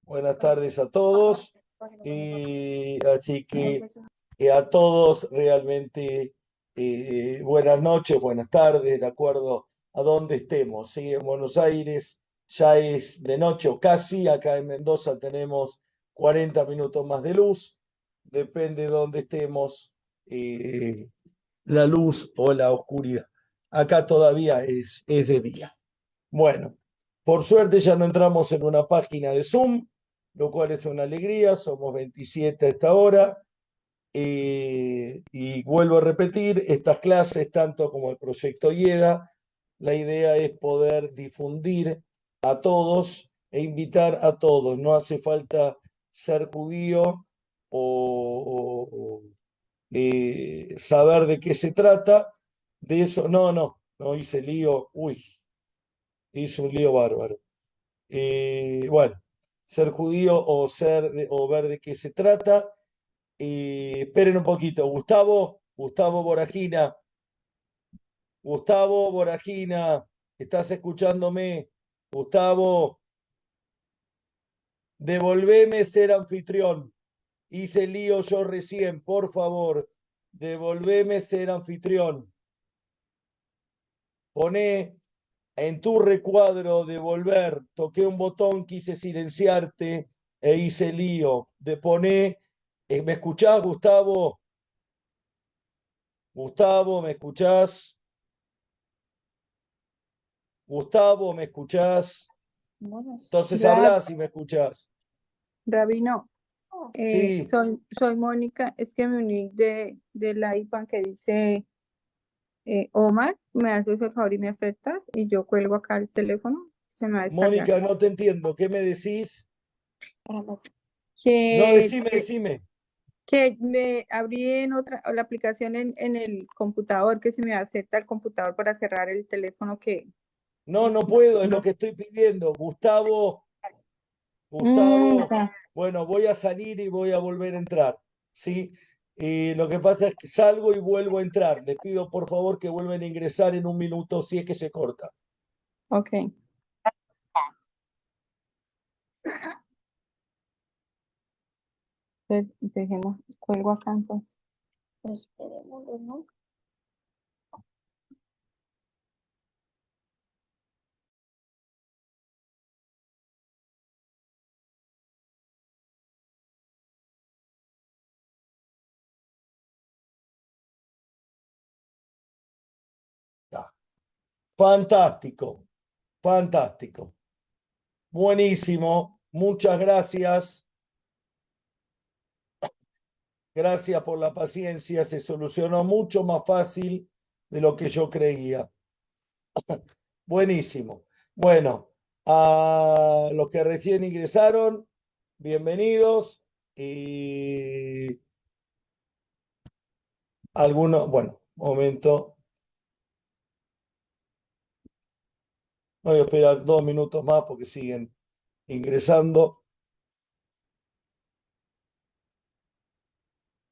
Buenas tardes a todos. Así que a todos realmente buenas noches, buenas tardes, de acuerdo a dónde estemos. ¿Sí? En Buenos Aires ya es de noche o casi, acá en Mendoza tenemos 40 minutos más de luz. Depende de dónde estemos, eh, la luz o la oscuridad. Acá todavía es de día. Bueno, por suerte ya no entramos en una página de Zoom, lo cual es una alegría. Somos 27 a esta hora. Y vuelvo a repetir, estas clases, tanto como el proyecto IEDA, la idea es poder difundir a todos e invitar a todos. No hace falta ser judío o saber de qué se trata. De eso, no hice lío. Uy, hice un lío bárbaro. Bueno, ser judío o ver de qué se trata. Esperen un poquito. Gustavo Boragina, ¿estás escuchándome? Gustavo, devolveme ser anfitrión. Hice lío yo recién, por favor. Devolveme ser anfitrión. Poné en tu recuadro devolver, toqué un botón, quise silenciarte e hice lío. ¿Me escuchás, Gustavo? Gustavo, ¿me escuchás? Gustavo, ¿me escuchás? Entonces hablás y me escuchás. Rabino, Sí, soy Mónica, es que me uní del iPad que dice Omar, me haces el favor y me aceptas y yo cuelgo acá el teléfono, se me va a descargar. Mónica, no te entiendo. ¿Qué me decís? No, Que, decime. que me abrí en la aplicación en el computador, que se me acepta el computador para cerrar el teléfono que... No puedo, es lo que estoy pidiendo. Gustavo, Ya. bueno, voy a salir y voy a volver a entrar, ¿sí? Lo que pasa es que salgo y vuelvo a entrar. Les pido por favor que vuelvan a ingresar en un minuto si es que se corta. Ok. Entonces, dejemos, cuelgo acá entonces. Esperemos, ¿no? Ya. Fantástico, fantástico. Buenísimo, muchas gracias. Gracias por la paciencia, se solucionó mucho más fácil de lo que yo creía. Buenísimo. Bueno, a los que recién ingresaron, bienvenidos. Y algunos, bueno, momento. Voy a esperar 2 minutos más porque siguen ingresando.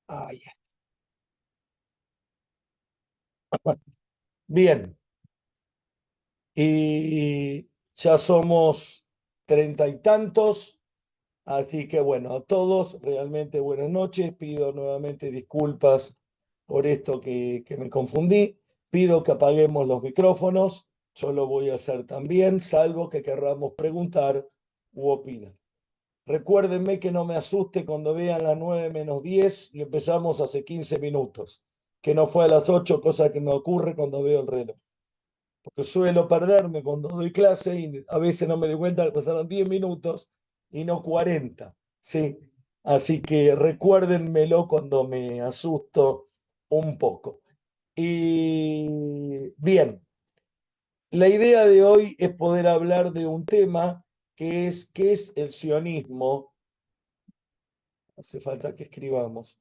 Ay, bien. Y ya somos 30 y tantos. Así que bueno, a todos realmente buenas noches. Pido nuevamente disculpas por esto que me confundí. Pido que apaguemos los micrófonos. Yo lo voy a hacer también, salvo que querramos preguntar u opinar. Recuérdenme que no me asuste cuando vean las 9 menos 10 y empezamos hace 15 minutos, que no fue a las 8, cosa que me ocurre cuando veo el reloj. Porque suelo perderme cuando doy clase y a veces no me doy cuenta que pasaron 10 minutos y no 40, ¿sí? Así que recuérdenmelo cuando me asusto un poco. Y bien, la idea de hoy es poder hablar de un tema que es ¿qué es el sionismo? Hace falta que escribamos.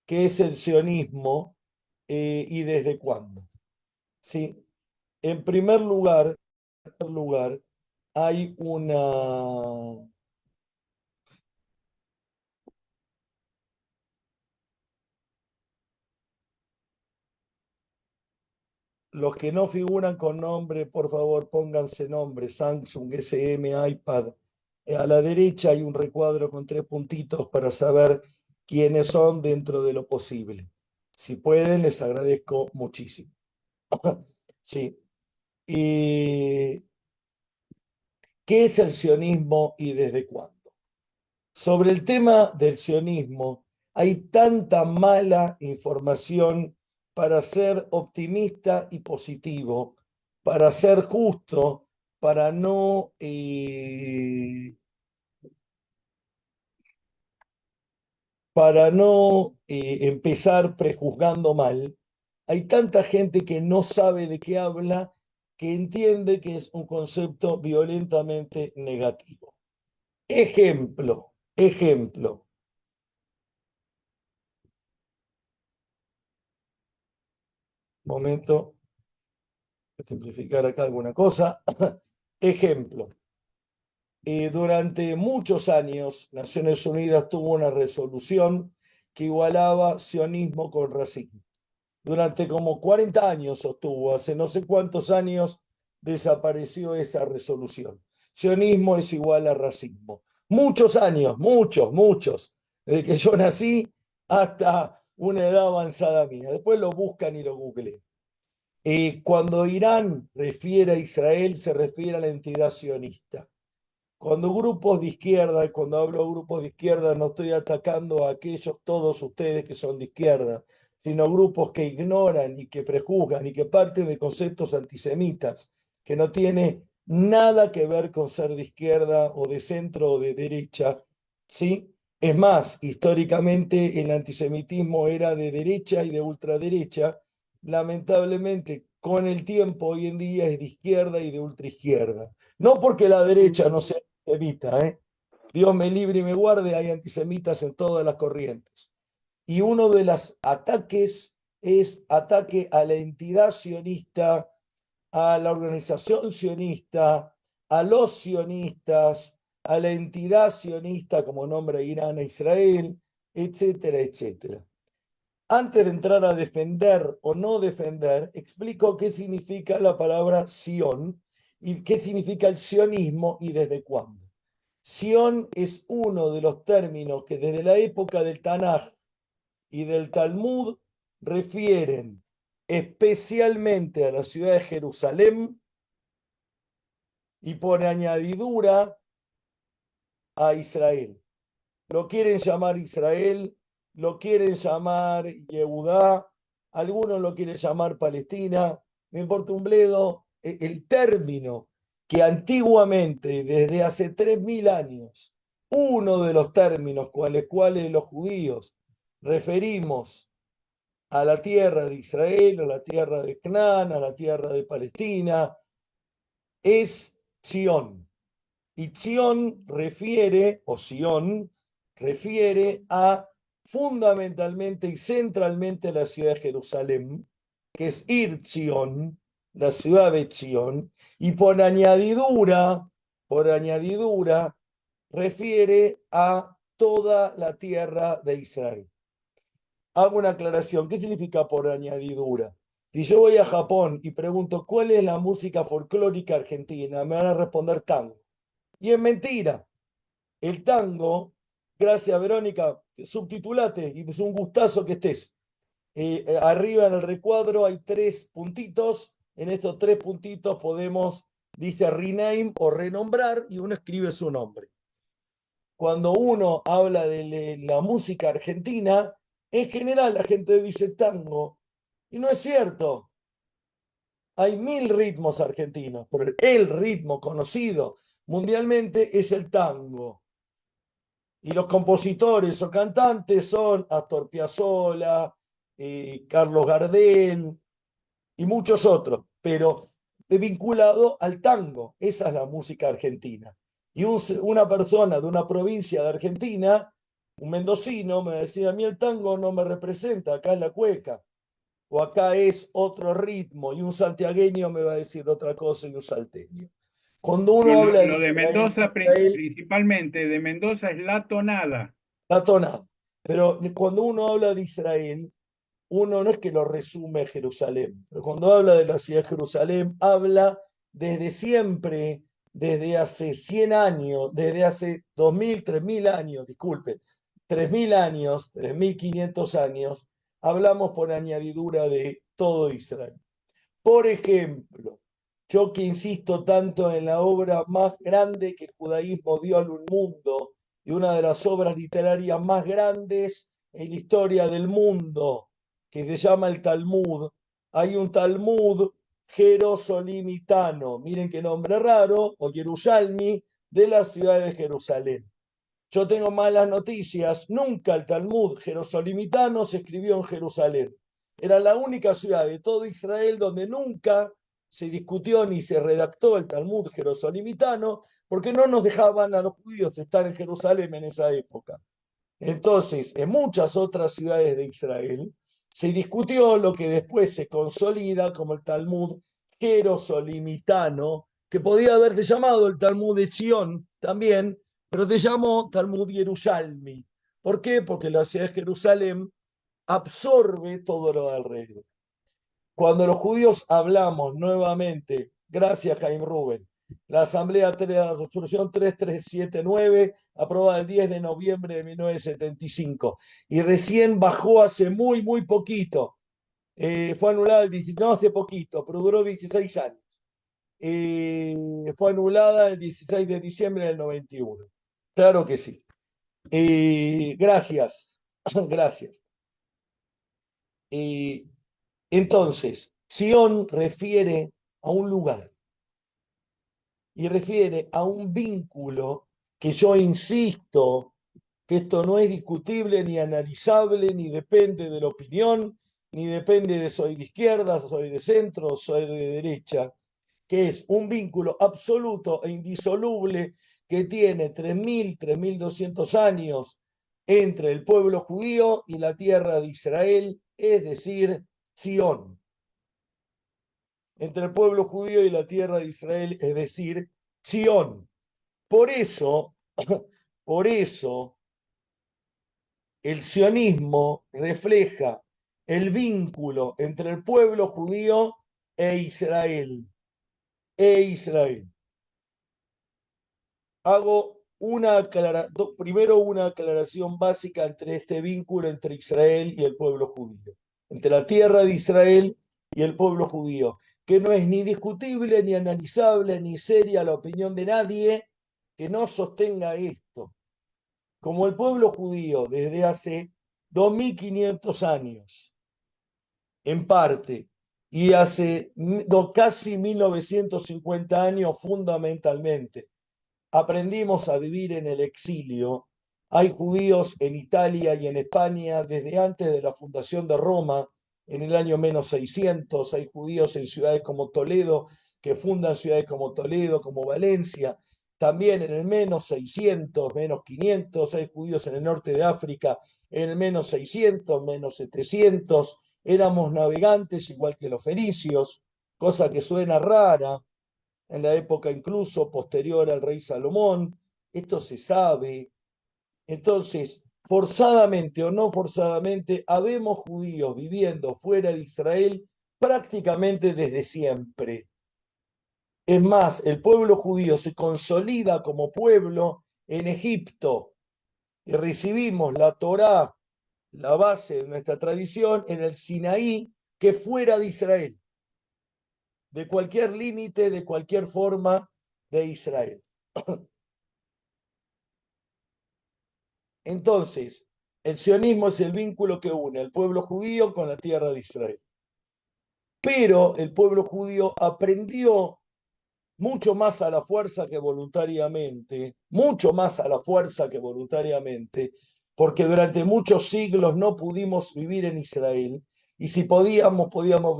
¿Qué es el sionismo y desde cuándo? ¿Sí? En primer lugar, hay una... Los que no figuran con nombre, por favor, pónganse nombre. Samsung, SM, iPad. A la derecha hay un recuadro con 3 puntitos para saber quiénes son dentro de lo posible. Si pueden, les agradezco muchísimo. Sí. ¿Y qué es el sionismo y desde cuándo? Sobre el tema del sionismo, hay tanta mala información para ser optimista y positivo, para ser justo, para no empezar prejuzgando mal. Hay tanta gente que no sabe de qué habla, que entiende que es un concepto violentamente negativo. Ejemplo. Momento, voy a simplificar acá alguna cosa. Ejemplo. Durante muchos años, Naciones Unidas tuvo una resolución que igualaba sionismo con racismo. Durante como 40 años sostuvo, hace no sé cuántos años desapareció esa resolución. Sionismo es igual a racismo. Muchos años, muchos, desde que yo nací hasta una edad avanzada mía. Después lo buscan y lo googlean. Cuando Irán refiere a Israel, se refiere a la entidad sionista. Cuando grupos de izquierda, cuando hablo de grupos de izquierda, no estoy atacando a aquellos, todos ustedes que son de izquierda, sino grupos que ignoran y que prejuzgan y que parten de conceptos antisemitas, que no tiene nada que ver con ser de izquierda o de centro o de derecha, ¿sí? Es más, históricamente el antisemitismo era de derecha y de ultraderecha. Lamentablemente, con el tiempo, hoy en día es de izquierda y de ultraizquierda. No porque la derecha no sea antisemita, ¿eh? Dios me libre y me guarde, hay antisemitas en todas las corrientes. Y uno de los ataques es ataque a la entidad sionista, a la organización sionista, a los sionistas, a la entidad sionista como nombra Irán a Israel, etcétera, etcétera. Antes de entrar a defender o no defender, explico qué significa la palabra Sion y qué significa el sionismo y desde cuándo. Sion es uno de los términos que desde la época del Tanaj y del Talmud refieren especialmente a la ciudad de Jerusalén y por añadidura a Israel. Lo quieren llamar Israel, lo quieren llamar Yehudá, algunos lo quieren llamar Palestina, me importa un bledo. El término que antiguamente, desde hace 3000 años, uno de los términos con los cuales los judíos referimos a la tierra de Israel, a la tierra de Canaán, a la tierra de Palestina, es Sion. Y Sion refiere, o Sion, refiere a fundamentalmente y centralmente a la ciudad de Jerusalén, que es Ir Sion, la ciudad de Sion, y por añadidura, refiere a toda la tierra de Israel. Hago una aclaración. ¿Qué significa por añadidura? Si yo voy a Japón y pregunto cuál es la música folclórica argentina, me van a responder tango. Y es mentira. El tango, gracias Verónica, subtitulate y es un gustazo que estés. Arriba en el recuadro hay 3 puntitos. En estos 3 puntitos podemos, dice rename o renombrar y uno escribe su nombre. Cuando uno habla de la música argentina, en general la gente dice tango. Y no es cierto. Hay 1000 ritmos argentinos, pero el ritmo conocido mundialmente es el tango. Y los compositores o cantantes son Astor Piazzolla, Carlos Gardel y muchos otros, pero vinculado al tango. Esa es la música argentina. Y una persona de una provincia de Argentina, un mendocino, me decía, a mí el tango no me representa, acá es la cueca, o acá es otro ritmo, y un santiagueño me va a decir otra cosa y un salteño. Cuando uno habla de Lo de Israel, Mendoza, Israel principalmente, de Mendoza es la tonada. la tonada. Pero cuando uno habla de Israel, uno no es que lo resume Jerusalén, pero cuando habla de la ciudad de Jerusalén, habla desde siempre desde hace 100 años, desde hace 2000, 3000 años, disculpen, 3000 años, 3500 años, hablamos por añadidura de todo Israel. Por ejemplo, yo que insisto tanto en la obra más grande que el judaísmo dio al mundo y una de las obras literarias más grandes en la historia del mundo, que se llama el Talmud. Hay un Talmud jerosolimitano, miren qué nombre raro, o Yerushalmi, de la ciudad de Jerusalén. Yo tengo malas noticias, nunca el Talmud jerosolimitano se escribió en Jerusalén. Era la única ciudad de todo Israel donde nunca se discutió ni se redactó el Talmud jerosolimitano, porque no nos dejaban a los judíos estar en Jerusalén en esa época. Entonces, en muchas otras ciudades de Israel se discutió lo que después se consolida como el Talmud jerosolimitano, que podía haberse llamado el Talmud de Sion también, pero se llamó Talmud Yerushalmi. ¿Por qué? Porque la ciudad de Jerusalén absorbe todo lo de alrededor. Cuando los judíos hablamos nuevamente, gracias Jaime Rubén, la Asamblea de la Resolución 3379, aprobada el 10 de noviembre de 1975, y recién bajó hace muy poquito, fue anulada el 19, no hace poquito, pero duró 16 años. Fue anulada el 16 de diciembre del 91. Claro que sí. Gracias, gracias. Entonces, Sion refiere a un lugar y refiere a un vínculo que yo insisto que esto no es discutible ni analizable, ni depende de la opinión, ni depende de soy de izquierda, soy de centro, soy de derecha, que es un vínculo absoluto e indisoluble que tiene 3000, 3200 años entre el pueblo judío y la tierra de Israel, es decir, Sion. Entre el pueblo judío y la tierra de Israel, es decir, Sion. Por eso, el sionismo refleja el vínculo entre el pueblo judío e Israel. Hago primero una aclaración básica entre este vínculo entre Israel y el pueblo judío, entre la tierra de Israel y el pueblo judío, que no es ni discutible, ni analizable, ni seria la opinión de nadie que no sostenga esto. Como el pueblo judío desde hace 2500 años, en parte, y hace casi 1950 años fundamentalmente, aprendimos a vivir en el exilio. Hay judíos en Italia y en España desde antes de la fundación de Roma, en el año menos 600. Hay judíos en ciudades como Toledo, que fundan ciudades como Toledo, como Valencia. También en el menos 600, menos 500. Hay judíos en el norte de África, en el menos 600, menos 700. Éramos navegantes igual que los fenicios, cosa que suena rara, en la época incluso posterior al rey Salomón. Esto se sabe. Entonces, forzadamente o no forzadamente, habemos judíos viviendo fuera de Israel prácticamente desde siempre. Es más, el pueblo judío se consolida como pueblo en Egipto y recibimos la Torá, la base de nuestra tradición, en el Sinaí, que fuera de Israel, de cualquier límite, de cualquier forma de Israel. Entonces, el sionismo es el vínculo que une al pueblo judío con la tierra de Israel. Pero el pueblo judío aprendió mucho más a la fuerza que voluntariamente, porque durante muchos siglos no pudimos vivir en Israel, y si podíamos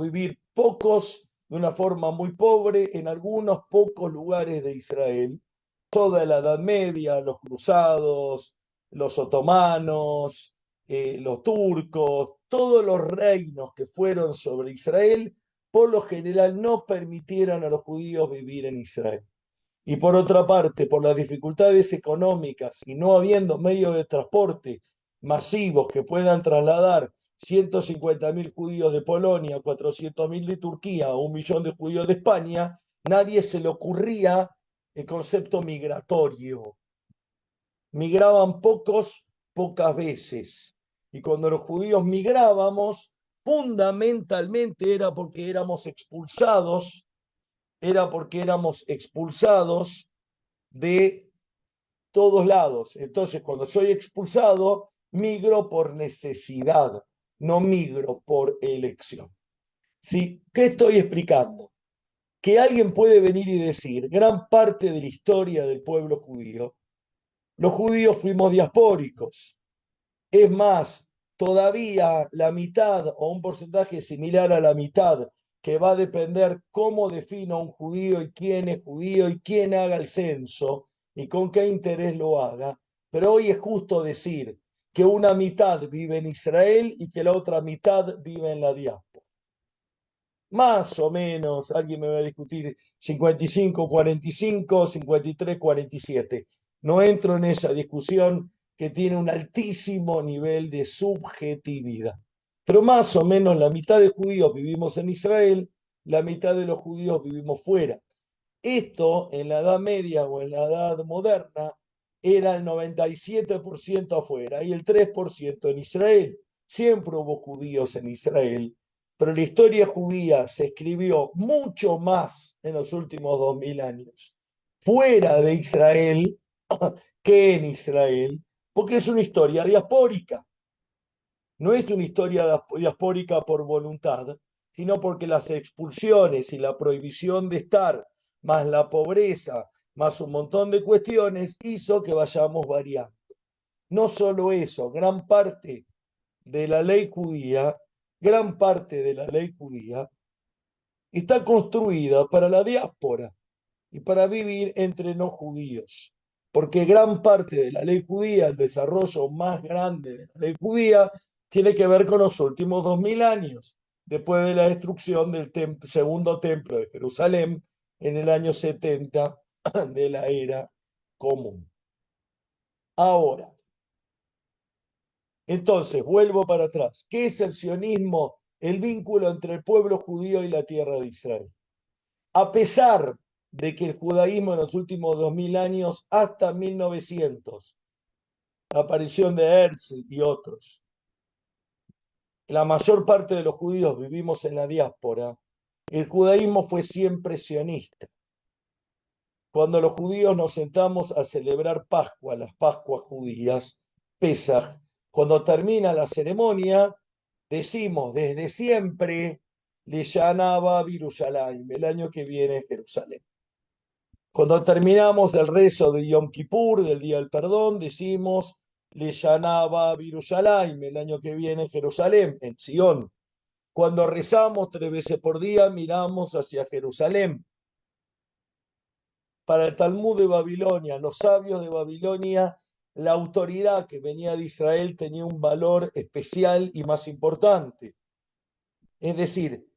vivir pocos, de una forma muy pobre, en algunos pocos lugares de Israel. Toda la Edad Media, los cruzados, los otomanos, los turcos, todos los reinos que fueron sobre Israel, por lo general no permitieron a los judíos vivir en Israel. Y por otra parte, por las dificultades económicas y no habiendo medios de transporte masivos que puedan trasladar 150.000 judíos de Polonia, 400.000 de Turquía o 1 millón de judíos de España, nadie se le ocurría el concepto migratorio. Migraban pocas veces. Y cuando los judíos migrábamos, fundamentalmente era porque éramos expulsados de todos lados. Entonces, cuando soy expulsado, migro por necesidad, no migro por elección. ¿Sí? ¿Qué estoy explicando? Que alguien puede venir y decir, gran parte de la historia del pueblo judío, los judíos fuimos diaspóricos. Es más, todavía la mitad o un porcentaje similar a la mitad, que va a depender cómo defina un judío y quién es judío y quién haga el censo y con qué interés lo haga. Pero hoy es justo decir que una mitad vive en Israel y que la otra mitad vive en la diáspora. Más o menos, alguien me va a discutir 55-45, 53-47. No entro en esa discusión que tiene un altísimo nivel de subjetividad. Pero más o menos la mitad de judíos vivimos en Israel, la mitad de los judíos vivimos fuera. Esto en la Edad Media o en la Edad Moderna era el 97% afuera y el 3% en Israel. Siempre hubo judíos en Israel, pero la historia judía se escribió mucho más en los últimos 2000 años fuera de Israel que en Israel, porque es una historia diaspórica. No es una historia diaspórica por voluntad, sino porque las expulsiones y la prohibición de estar, más la pobreza, más un montón de cuestiones, hizo que vayamos variando. No solo eso, gran parte de la ley judía está construida para la diáspora y para vivir entre no judíos. Porque gran parte de la ley judía, el desarrollo más grande de la ley judía, tiene que ver con los últimos 2000 años, después de la destrucción del segundo templo de Jerusalén en el año 70 de la era común. Ahora, entonces, vuelvo para atrás. ¿Qué es el sionismo? El vínculo entre el pueblo judío y la tierra de Israel. A pesar de que el judaísmo en los últimos 2000 años, hasta 1900, la aparición de Herzl y otros, la mayor parte de los judíos vivimos en la diáspora, el judaísmo fue siempre sionista. Cuando los judíos nos sentamos a celebrar Pascua, las Pascuas judías, Pesaj, cuando termina la ceremonia, decimos desde siempre, Leshana Haba Birushalayim, el año que viene es Jerusalén. Cuando terminamos el rezo de Yom Kippur, del Día del Perdón, decimos Leshana Haba Birushalayim, el año que viene es Jerusalén, en Sion. Cuando rezamos 3 veces por día, miramos hacia Jerusalén. Para el Talmud de Babilonia, los sabios de Babilonia, la autoridad que venía de Israel tenía un valor especial y más importante. Es decir,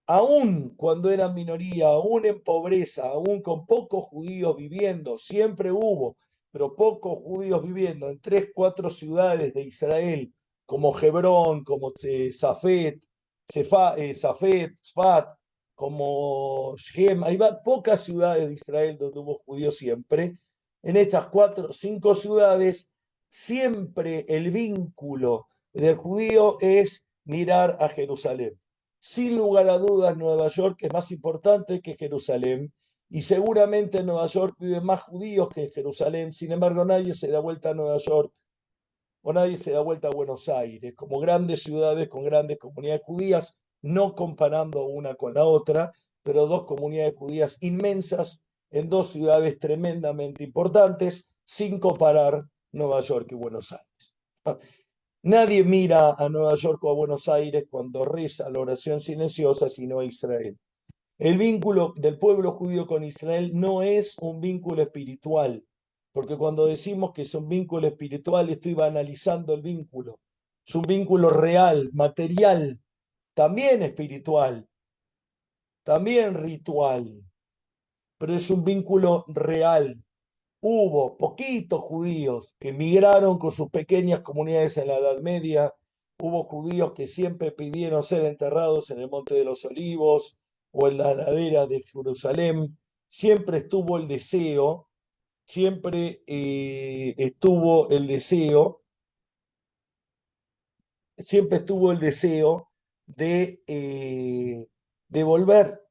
aún cuando eran minoría, aún en pobreza, aún con pocos judíos viviendo, siempre hubo, pero pocos judíos viviendo en 3, 4 ciudades de Israel, como Hebrón, como Safed, Sfat, como Shem, hay pocas ciudades de Israel donde hubo judíos siempre. En estas 4 o 5 ciudades, siempre el vínculo del judío es mirar a Jerusalén. Sin lugar a dudas, Nueva York es más importante que Jerusalén y seguramente en Nueva York viven más judíos que en Jerusalén. Sin embargo, nadie se da vuelta a Nueva York o nadie se da vuelta a Buenos Aires, como grandes ciudades con grandes comunidades judías, no comparando una con la otra, pero 2 comunidades judías inmensas en 2 ciudades tremendamente importantes, sin comparar Nueva York y Buenos Aires. Nadie mira a Nueva York o a Buenos Aires cuando reza la oración silenciosa, sino a Israel. El vínculo del pueblo judío con Israel no es un vínculo espiritual, porque cuando decimos que es un vínculo espiritual, estoy banalizando el vínculo. Es un vínculo real, material, también espiritual, también ritual, pero es un vínculo real. Hubo poquitos judíos que emigraron con sus pequeñas comunidades en la Edad Media. Hubo judíos que siempre pidieron ser enterrados en el Monte de los Olivos o en la ladera de Jerusalén. siempre estuvo el deseo, siempre estuvo el deseo, siempre estuvo el deseo de volver.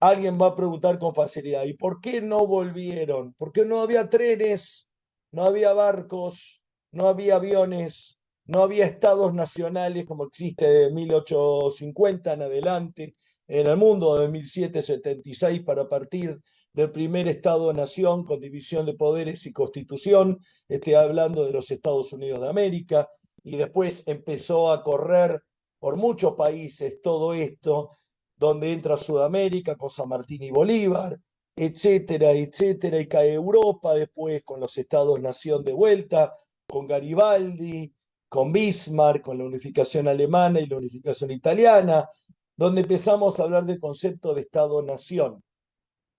Alguien va a preguntar con facilidad, ¿y por qué no volvieron? Porque no había trenes, no había barcos, no había aviones, no había estados nacionales como existe de 1850 en adelante en el mundo, de 1776 para partir del primer Estado-nación con división de poderes y constitución. Estoy hablando de los Estados Unidos de América, y después empezó a correr por muchos países todo esto, donde entra Sudamérica con San Martín y Bolívar, etcétera, etcétera, y cae Europa después con los Estados-nación de vuelta, con Garibaldi, con Bismarck, con la unificación alemana y la unificación italiana, donde empezamos a hablar del concepto de Estado-nación.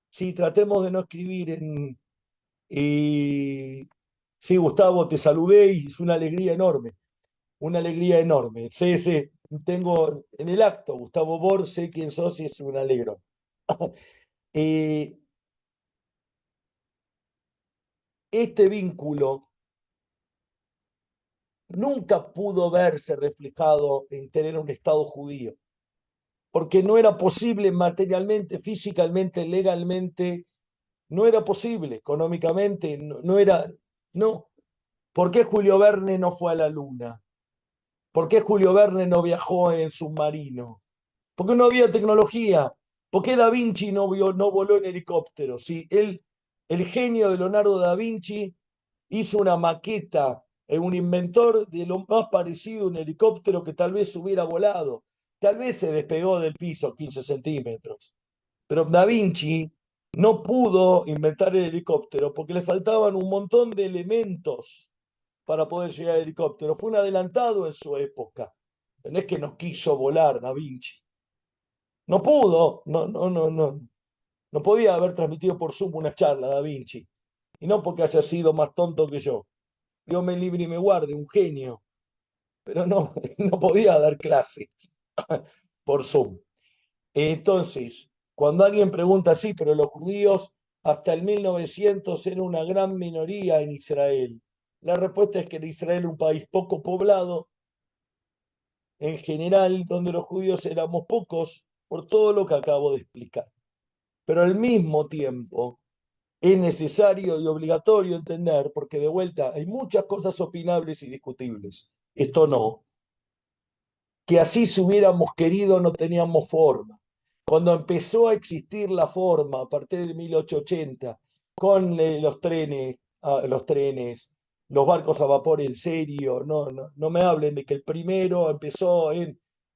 Sí, tratemos de no escribir en... Sí, Gustavo, te saludé y es una alegría enorme. Una alegría enorme. Sí, tengo en el acto, Gustavo Bor, sé quién sos y es un alegro. Este vínculo nunca pudo verse reflejado en tener un Estado judío, porque no era posible materialmente, físicamente, legalmente, no era posible, económicamente, no era, no. ¿Por qué Julio Verne no fue a la Luna? ¿Por qué Julio Verne no viajó en submarino? Porque no había tecnología. ¿Por qué Da Vinci no voló en helicóptero? Sí, el genio de Leonardo da Vinci hizo una maqueta, un inventor de lo más parecido a un helicóptero que tal vez hubiera volado. Tal vez se despegó del piso 15 centímetros. Pero Da Vinci no pudo inventar el helicóptero porque le faltaban un montón de elementos para poder llegar al helicóptero. Fue un adelantado en su época. No es que no quiso volar Da Vinci. No pudo, no podía haber transmitido por Zoom una charla Da Vinci. Y no porque haya sido más tonto que yo. Dios me libre y me guarde, un genio. Pero no, no podía dar clase por Zoom. Entonces, cuando alguien pregunta, sí, pero los judíos hasta el 1900 eran una gran minoría en Israel. La respuesta es que en Israel, un país poco poblado, en general, donde los judíos éramos pocos, por todo lo que acabo de explicar. Pero al mismo tiempo es necesario y obligatorio entender, porque de vuelta hay muchas cosas opinables y discutibles, esto no, que así si hubiéramos querido no teníamos forma. Cuando empezó a existir la forma a partir de 1880, con los trenes, los barcos a vapor en serio, no me hablen de que el primero empezó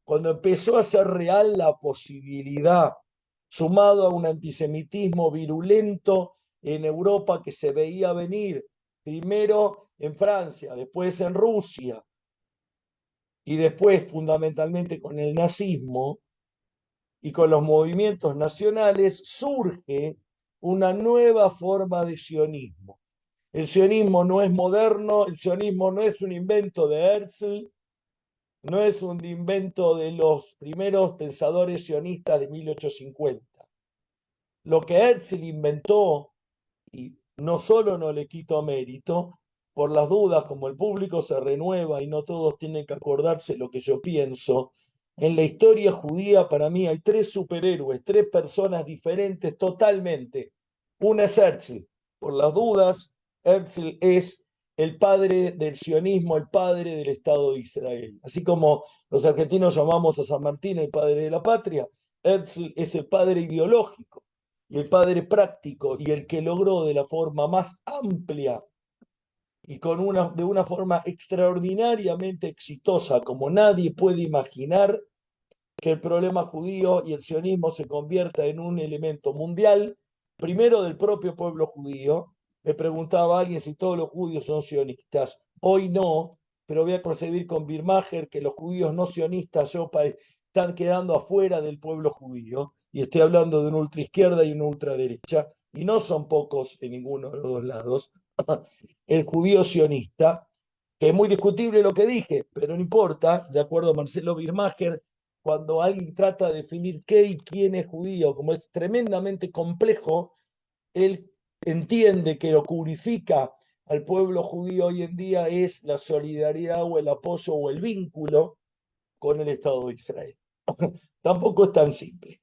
cuando empezó a ser real la posibilidad, sumado a un antisemitismo virulento en Europa que se veía venir, primero en Francia, después en Rusia, y después fundamentalmente con el nazismo y con los movimientos nacionales, surge una nueva forma de sionismo. El sionismo no es moderno, el sionismo no es un invento de Herzl, no es un invento de los primeros pensadores sionistas de 1850. Lo que Herzl inventó, y no solo no le quito mérito, por las dudas, como el público se renueva y no todos tienen que acordarse lo que yo pienso, en la historia judía para mí hay tres superhéroes, tres personas diferentes totalmente. Una es Herzl, por las dudas, Herzl es el padre del sionismo, el padre del Estado de Israel. Así como los argentinos llamamos a San Martín el padre de la patria, Herzl es el padre ideológico y el padre práctico y el que logró de la forma más amplia y de una forma extraordinariamente exitosa, como nadie puede imaginar, que el problema judío y el sionismo se convierta en un elemento mundial, primero del propio pueblo judío. Me preguntaba a alguien si todos los judíos son sionistas. Hoy no, pero voy a concebir con Birmacher que los judíos no sionistas están quedando afuera del pueblo judío, y estoy hablando de una ultraizquierda y una ultraderecha, y no son pocos en ninguno de los dos lados. El judío sionista, que es muy discutible lo que dije, pero no importa, de acuerdo a Marcelo Birmacher, cuando alguien trata de definir qué y quién es judío, como es tremendamente complejo, él entiende que lo que unifica al pueblo judío hoy en día es la solidaridad o el apoyo o el vínculo con el Estado de Israel. Tampoco es tan simple.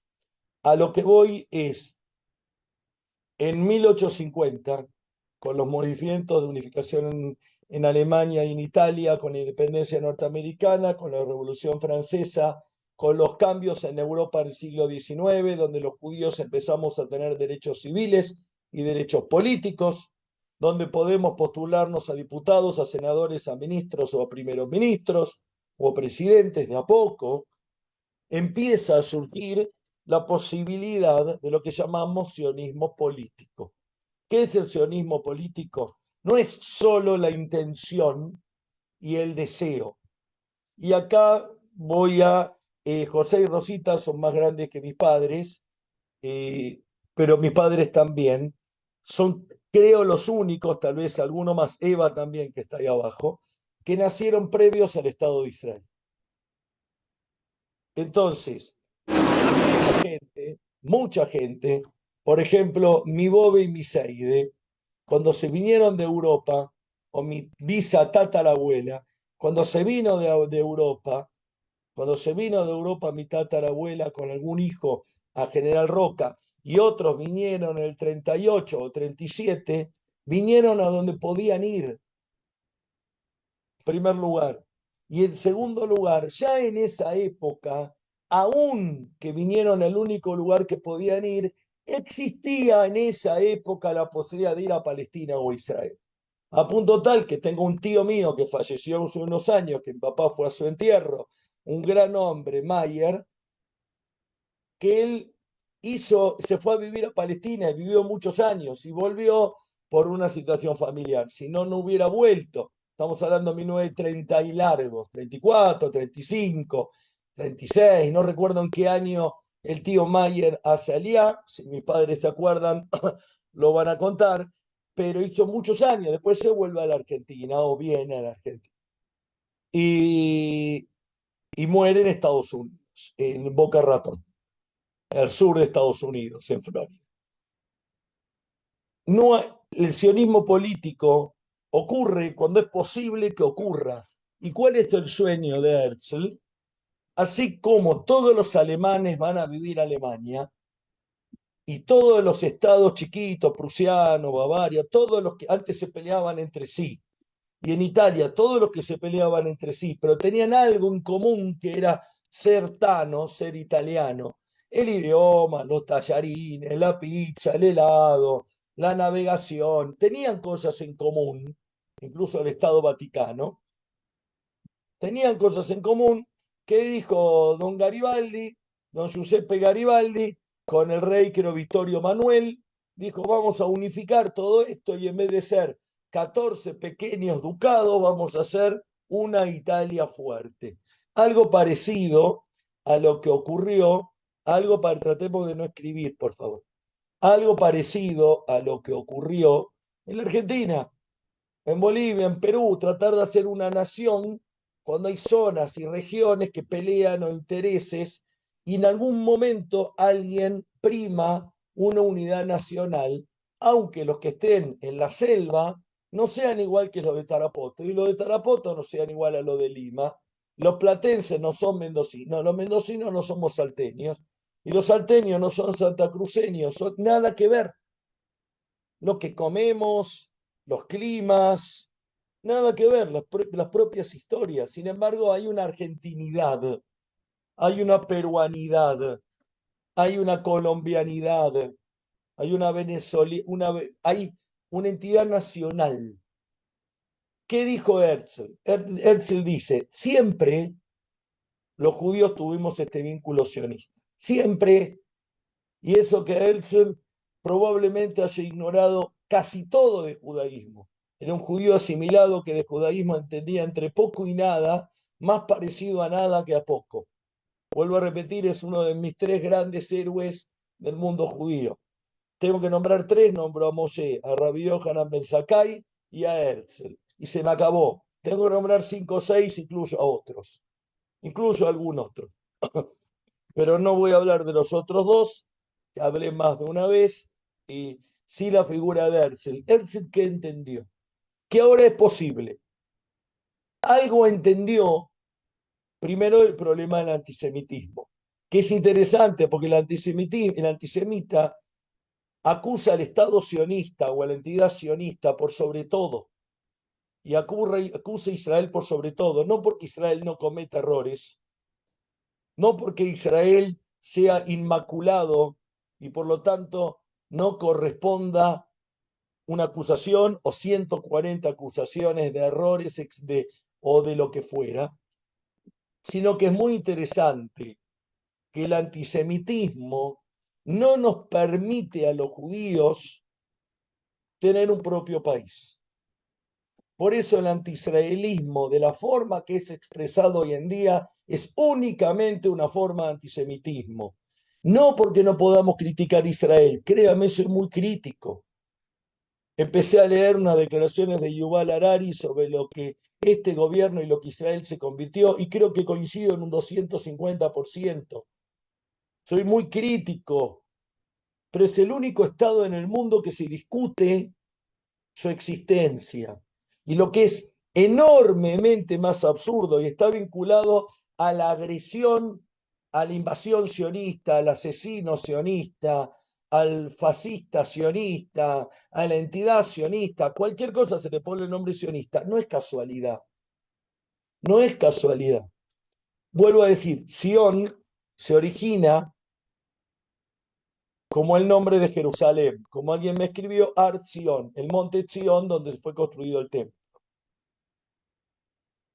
A lo que voy es, en 1850, con los movimientos de unificación en Alemania y en Italia, con la independencia norteamericana, con la Revolución Francesa, con los cambios en Europa en el siglo XIX, donde los judíos empezamos a tener derechos civiles y derechos políticos, donde podemos postularnos a diputados, a senadores, a ministros o a primeros ministros o presidentes de a poco, empieza a surgir la posibilidad de lo que llamamos sionismo político. ¿Qué es el sionismo político? No es solo la intención y el deseo. Y acá voy a... José y Rosita son más grandes que mis padres, pero mis padres también. Son, creo, los únicos, tal vez alguno más, Eva también, que está ahí abajo, que nacieron previos al Estado de Israel. Entonces, mucha gente, por ejemplo, mi Bobe y mi Seide, cuando se vinieron de Europa, o mi tatarabuela, cuando se vino de Europa, mi tatarabuela con algún hijo a General Roca, y otros vinieron en el 38 o 37, vinieron a donde podían ir, en primer lugar. Y en segundo lugar, ya en esa época, aún que vinieron al único lugar que podían ir, existía en esa época la posibilidad de ir a Palestina o Israel. A punto tal que tengo un tío mío que falleció hace unos años, que mi papá fue a su entierro, un gran hombre, Mayer, que él se fue a vivir a Palestina y vivió muchos años y volvió por una situación familiar. Si no, no hubiera vuelto. Estamos hablando de 1930 y largos, 34, 35, 36, no recuerdo en qué año el tío Mayer hace Aliá, si mis padres se acuerdan, lo van a contar, pero hizo muchos años, después se vuelve a la Argentina o viene a la Argentina. Y muere en Estados Unidos, en Boca Ratón, al sur de Estados Unidos, en Florida. No, el sionismo político ocurre cuando es posible que ocurra. ¿Y cuál es el sueño de Herzl? Así como todos los alemanes van a vivir a Alemania, y todos los estados chiquitos, prusiano, Bavaria, todos los que antes se peleaban entre sí, y en Italia todos los que se peleaban entre sí, pero tenían algo en común que era ser tano, ser italiano, el idioma, los tallarines, la pizza, el helado, la navegación, tenían cosas en común, incluso el Estado Vaticano, tenían cosas en común. ¿Qué dijo don Garibaldi, don Giuseppe Garibaldi, con el rey que era Vittorio Manuel? Dijo, vamos a unificar todo esto y en vez de ser 14 pequeños ducados, vamos a hacer una Italia fuerte. Algo parecido a lo que ocurrió, tratemos de no escribir, por favor, algo parecido a lo que ocurrió en la Argentina, en Bolivia, en Perú, tratar de hacer una nación cuando hay zonas y regiones que pelean o intereses y en algún momento alguien prima una unidad nacional, aunque los que estén en la selva no sean igual que los de Tarapoto y los de Tarapoto no sean igual a los de Lima. Los platenses no son mendocinos, los mendocinos no somos salteños y los salteños no son santacruceños, nada que ver. Lo que comemos, los climas, nada que ver, las propias historias. Sin embargo, hay una argentinidad, hay una peruanidad, hay una colombianidad, hay hay una entidad nacional. ¿Qué dijo Herzl? Herzl dice, siempre los judíos tuvimos este vínculo sionista, siempre, y eso que Herzl probablemente haya ignorado casi todo de judaísmo. Era un judío asimilado que de judaísmo entendía entre poco y nada, más parecido a nada que a poco. Vuelvo a repetir, es uno de mis 3 grandes héroes del mundo judío. Tengo que nombrar 3, nombro a Moshe, a Rabbi Yohanan Ben Zakkai y a Herzl. Y se me acabó. Tengo que nombrar 5 o 6, incluyo a otros. Incluyo a algún otro. Pero no voy a hablar de los otros dos, que hablé más de una vez, y sí la figura de Herzl. Herzl, ¿qué entendió? Que ahora es posible. Algo entendió, primero, el problema del antisemitismo, que es interesante porque el antisemita acusa al Estado sionista o a la entidad sionista por sobre todo, y acusa a Israel por sobre todo, no porque Israel no cometa errores, no porque Israel sea inmaculado y por lo tanto no corresponda una acusación o 140 acusaciones de errores o de lo que fuera, sino que es muy interesante que el antisemitismo no nos permite a los judíos tener un propio país. Por eso el antiisraelismo, de la forma que es expresado hoy en día, es únicamente una forma de antisemitismo. No porque no podamos criticar a Israel, créame, soy muy crítico. Empecé a leer unas declaraciones de Yuval Harari sobre lo que este gobierno y lo que Israel se convirtió, y creo que coincido en un 250%. Soy muy crítico, pero es el único Estado en el mundo que se discute su existencia. Y lo que es enormemente más absurdo y está vinculado a la agresión, a la invasión sionista, al asesino sionista, al fascista sionista, a la entidad sionista, cualquier cosa se le pone el nombre sionista. No es casualidad. No es casualidad. Vuelvo a decir, Sion se origina como el nombre de Jerusalén, como alguien me escribió, Ar Zion, el monte Zion donde fue construido el templo.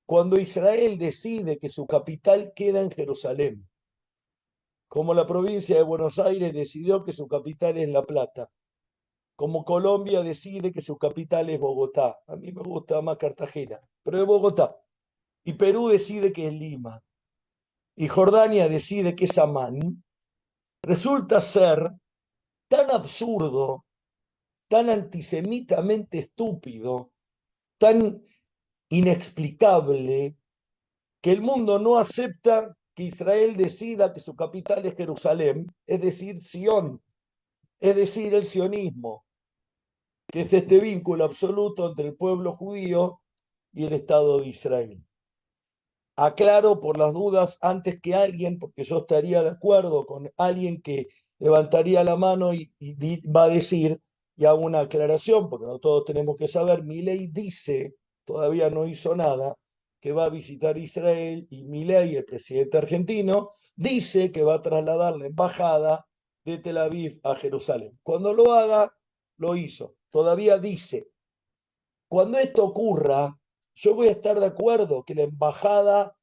Cuando Israel decide que su capital queda en Jerusalén, como la provincia de Buenos Aires decidió que su capital es La Plata, como Colombia decide que su capital es Bogotá, a mí me gusta más Cartagena, pero es Bogotá, y Perú decide que es Lima, y Jordania decide que es Amán, resulta ser tan absurdo, tan antisemitamente estúpido, tan inexplicable, que el mundo no acepta que Israel decida que su capital es Jerusalén, es decir, Sion, es decir, el sionismo, que es este vínculo absoluto entre el pueblo judío y el Estado de Israel. Aclaro por las dudas antes que alguien, porque yo estaría de acuerdo con alguien que levantaría la mano y va a decir, y hago una aclaración, porque no todos tenemos que saber, Milei dice, todavía no hizo nada, que va a visitar Israel, y Milei, el presidente argentino, dice que va a trasladar la embajada de Tel Aviv a Jerusalén. Cuando lo haga, lo hizo. Todavía dice. Cuando esto ocurra, yo voy a estar de acuerdo que la embajada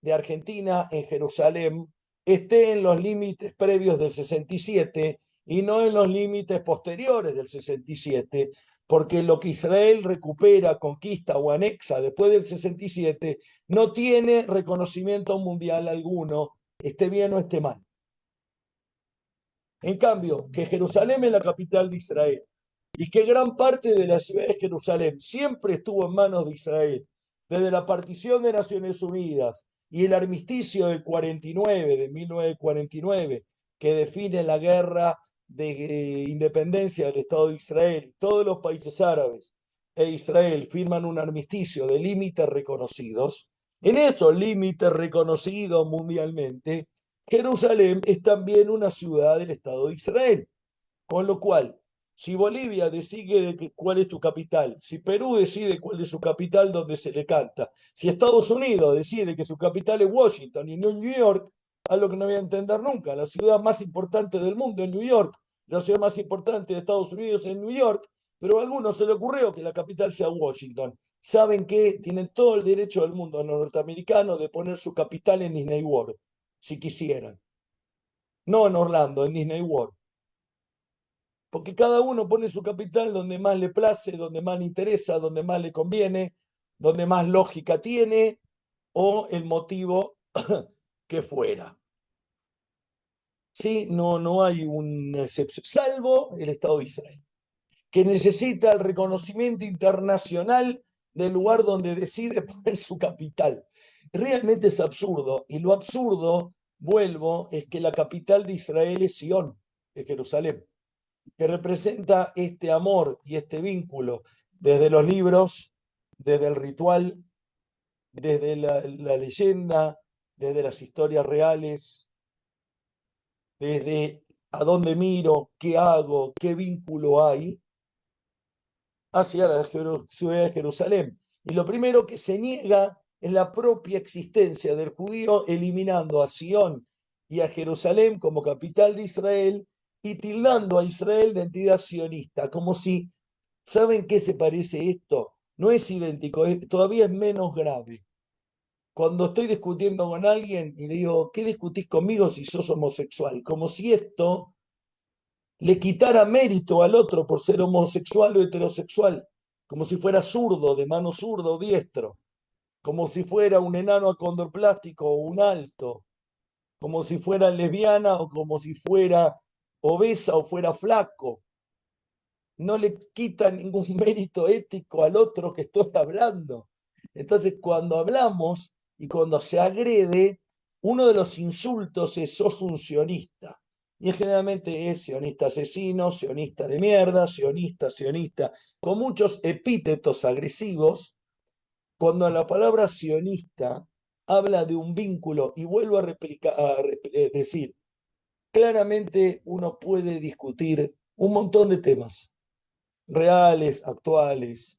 de Argentina en Jerusalén esté en los límites previos del 67 y no en los límites posteriores del 67, porque lo que Israel recupera, conquista o anexa después del 67 no tiene reconocimiento mundial alguno, esté bien o esté mal. En cambio, que Jerusalén es la capital de Israel y que gran parte de la ciudad de Jerusalén siempre estuvo en manos de Israel, desde la partición de Naciones Unidas y el armisticio del 49, de 1949, que define la guerra de independencia del Estado de Israel. Todos los países árabes e Israel firman un armisticio de límites reconocidos. En esos límites reconocidos mundialmente, Jerusalén es también una ciudad del Estado de Israel. Con lo cual, si Bolivia decide cuál es tu capital, si Perú decide cuál es su capital donde se le canta, si Estados Unidos decide que su capital es Washington y no New York, algo que no voy a entender nunca, la ciudad más importante del mundo es New York, la ciudad más importante de Estados Unidos es New York, pero a algunos se le ocurrió que la capital sea Washington. ¿Saben qué? Tienen todo el derecho del mundo, a los norteamericanos, de poner su capital en Disney World, si quisieran. No en Orlando, en Disney World. Porque cada uno pone su capital donde más le place, donde más le interesa, donde más le conviene, donde más lógica tiene, o el motivo que fuera. Sí, no hay una excepción, salvo el Estado de Israel, que necesita el reconocimiento internacional del lugar donde decide poner su capital. Realmente es absurdo, y lo absurdo vuelvo, es que la capital de Israel es Sion, es Jerusalén, que representa este amor y este vínculo desde los libros, desde el ritual, desde la leyenda, desde las historias reales, desde a dónde miro, qué hago, qué vínculo hay hacia la ciudad de Jerusalén. Y lo primero que se niega es la propia existencia del judío, eliminando a Sion y a Jerusalén como capital de Israel y tildando a Israel de entidad sionista, como si, ¿saben qué se parece esto? No es idéntico, todavía es menos grave. Cuando estoy discutiendo con alguien y le digo, ¿qué discutís conmigo si sos homosexual? Como si esto le quitara mérito al otro por ser homosexual o heterosexual, como si fuera zurdo, de mano zurdo o diestro, como si fuera un enano acondroplástico o un alto, como si fuera lesbiana o como si fuera obesa o fuera flaco. No le quita ningún mérito ético al otro que estoy hablando. Entonces, cuando hablamos y cuando se agrede, uno de los insultos es sos un sionista. Y generalmente es sionista asesino, sionista de mierda, sionista, con muchos epítetos agresivos, cuando la palabra sionista habla de un vínculo, y vuelvo a decir, claramente uno puede discutir un montón de temas reales, actuales,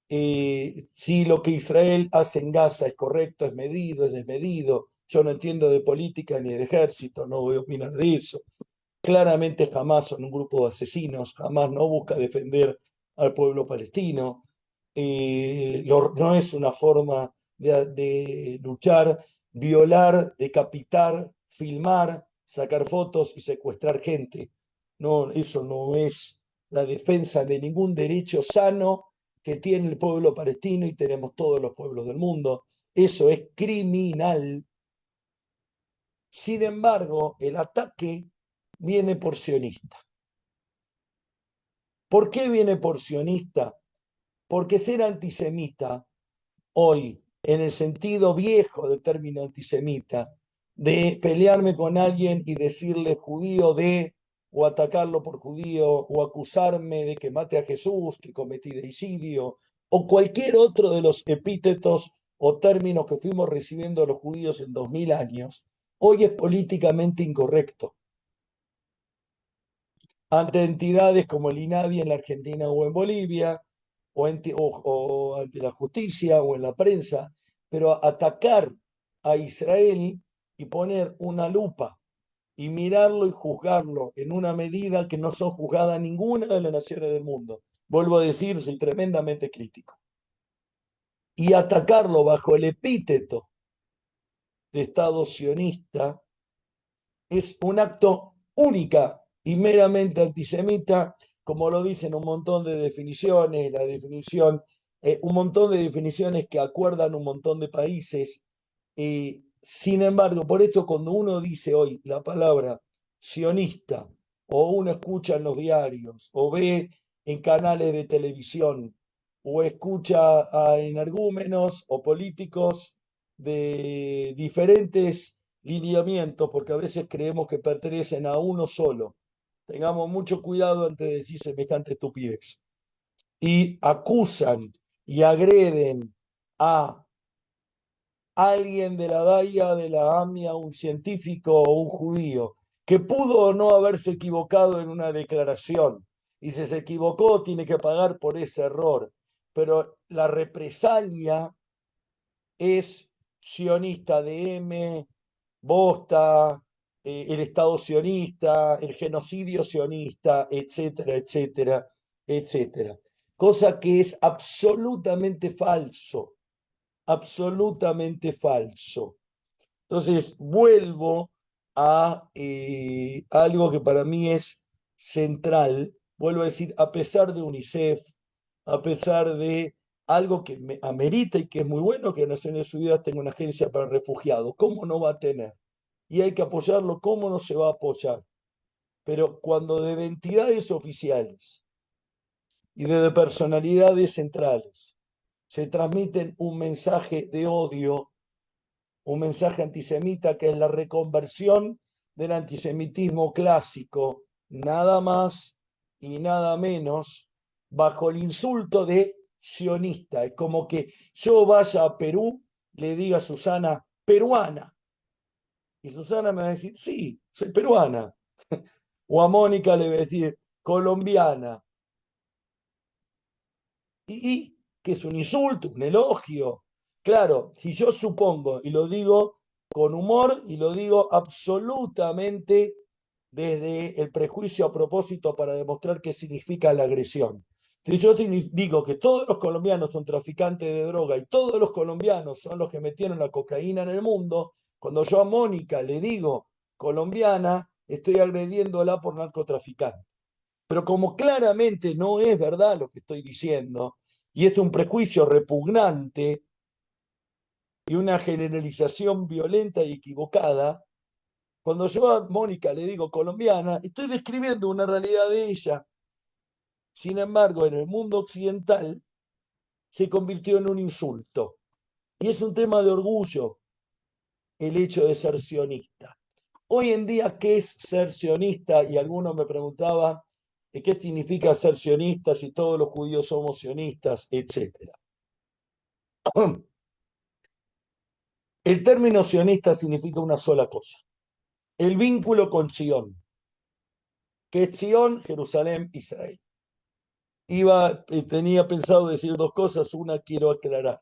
si lo que Israel hace en Gaza es correcto, es medido, es desmedido. Yo no entiendo de política ni de ejército, no voy a opinar de eso. Claramente jamás son un grupo de asesinos, jamás no busca defender al pueblo palestino. No es una forma de luchar, violar, decapitar, filmar, sacar fotos y secuestrar gente. No, eso no es la defensa de ningún derecho sano que tiene el pueblo palestino y tenemos todos los pueblos del mundo. Eso es criminal. Sin embargo, el ataque viene por sionista. ¿Por qué viene por sionista? Porque ser antisemita hoy, en el sentido viejo del término antisemita, de pelearme con alguien y decirle judío de, o atacarlo por judío, o acusarme de que mate a Jesús, que cometí deicidio, o cualquier otro de los epítetos o términos que fuimos recibiendo los judíos en 2000 años, hoy es políticamente incorrecto. Ante entidades como el INADI en la Argentina o en Bolivia, o ante la justicia o en la prensa, pero atacar a Israel y poner una lupa y mirarlo y juzgarlo en una medida que no son juzgadas ninguna de las naciones del mundo. Vuelvo a decir, soy tremendamente crítico. Y atacarlo bajo el epíteto de Estado sionista es un acto única y meramente antisemita, como lo dicen un montón de definiciones, un montón de definiciones que acuerdan un montón de países. Sin embargo, por esto cuando uno dice hoy la palabra sionista, o uno escucha en los diarios, o ve en canales de televisión, o escucha a energúmenos o políticos de diferentes lineamientos, porque a veces creemos que pertenecen a uno solo. Tengamos mucho cuidado antes de decir semejante estupidez. Y acusan y agreden a alguien de la DAIA, de la AMIA, un científico o un judío, que pudo o no haberse equivocado en una declaración. Y si se equivocó, tiene que pagar por ese error. Pero la represalia es sionista de M, Bosta, el Estado sionista, el genocidio sionista, etcétera, etcétera, etcétera. Cosa que es absolutamente falso, absolutamente falso. Entonces, vuelvo a algo que para mí es central, vuelvo a decir, a pesar de UNICEF, a pesar de algo que me amerita y que es muy bueno que Naciones Unidas tenga una agencia para refugiados. ¿Cómo no va a tener? Y hay que apoyarlo, ¿cómo no se va a apoyar? Pero cuando desde entidades oficiales y desde personalidades centrales se transmiten un mensaje de odio, un mensaje antisemita que es la reconversión del antisemitismo clásico, nada más y nada menos, bajo el insulto de sionista. Es como que yo vaya a Perú, le diga a Susana, peruana. Y Susana me va a decir, sí, soy peruana. O a Mónica le voy a decir, colombiana. Y que es un insulto, un elogio. Claro, si yo supongo, y lo digo con humor, y lo digo absolutamente desde el prejuicio a propósito para demostrar qué significa la agresión. Si yo digo que todos los colombianos son traficantes de droga y todos los colombianos son los que metieron la cocaína en el mundo, cuando yo a Mónica le digo colombiana, estoy agrediéndola por narcotraficante. Pero como claramente no es verdad lo que estoy diciendo, y es un prejuicio repugnante y una generalización violenta y equivocada, cuando yo a Mónica le digo colombiana, estoy describiendo una realidad de ella. Sin embargo, en el mundo occidental se convirtió en un insulto. Y es un tema de orgullo el hecho de ser sionista. Hoy en día, ¿qué es ser sionista? Y algunos me preguntaban, ¿qué significa ser sionista si todos los judíos somos sionistas, etcétera? El término sionista significa una sola cosa, el vínculo con Sion, que es Sion, Jerusalén, Israel. Tenía pensado decir dos cosas, una quiero aclarar.